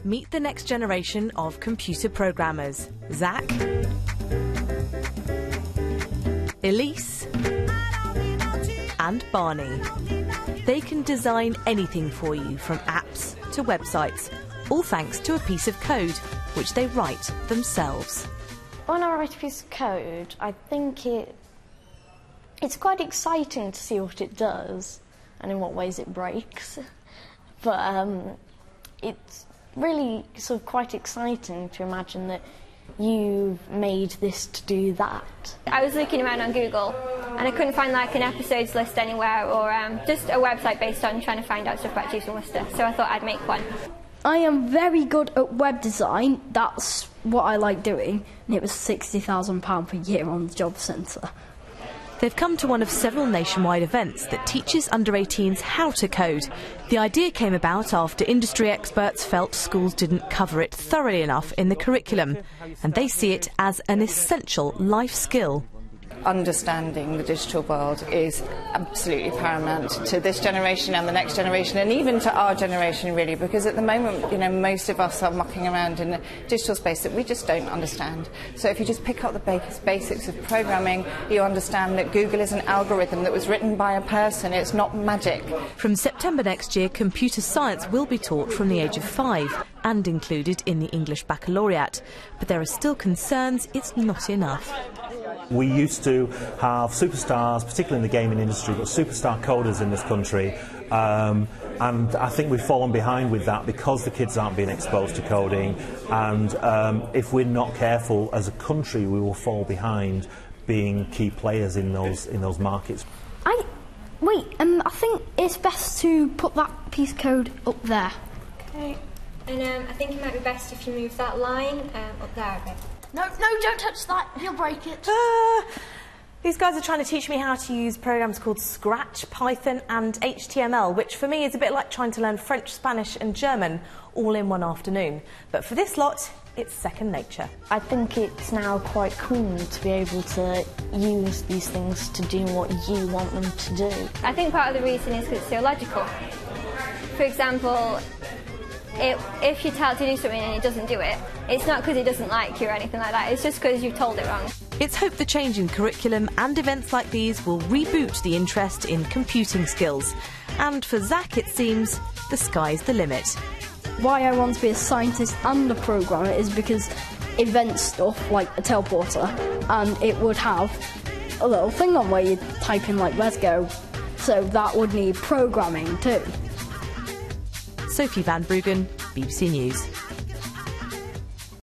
meet the next generation of computer programmers. Zach, Elise and Barney. They can design anything for you, from apps to websites, all thanks to a piece of code which they write themselves. When I write a piece of code, I think it's quite exciting to see what it does and in what ways it breaks. But it's really sort of quite exciting to imagine that you've made this to do that. I was looking around on Google and I couldn't find like an episodes list anywhere, or just a website based on trying to find out stuff about Jason Lister, so I thought I'd make one. I am very good at web design, that's what I like doing, and it was £60,000 per year on the Job Centre. They've come to one of several nationwide events that teaches under 18s how to code. The idea came about after industry experts felt schools didn't cover it thoroughly enough in the curriculum, and they see it as an essential life skill. Understanding the digital world is absolutely paramount to this generation and the next generation, and even to our generation really, because at the moment, you know, most of us are mucking around in a digital space that we just don't understand. So if you just pick up the basics of programming, you understand that Google is an algorithm that was written by a person, it's not magic. From September next year, computer science will be taught from the age of 5 and included in the English Baccalaureate. But there are still concerns it's not enough. We used to have superstars, particularly in the gaming industry, but superstar coders in this country, and I think we've fallen behind with that because the kids aren't being exposed to coding, and if we're not careful as a country, we will fall behind being key players in those markets. I think it's best to put that piece of code up there. Okay. And I think it might be best if you move that line up there a bit. No, don't touch that, you'll break it. These guys are trying to teach me how to use programs called Scratch, Python and HTML, which for me is a bit like trying to learn French, Spanish and German all in one afternoon. But for this lot, it's second nature. I think it's now quite cool to be able to use these things to do what you want them to do. I think part of the reason is because it's so logical. For example, if you tell it to do something and it doesn't do it, it's not because it doesn't like you or anything like that, it's just because you've told it wrong. It's hoped the change in curriculum and events like these will reboot the interest in computing skills. And for Zach, it seems, the sky's the limit. Why I want to be a scientist and a programmer is because event stuff, like a teleporter, and it would have a little thing on where you type in like "let's go", so that would need programming too. Sophie Van Bruggen, BBC News.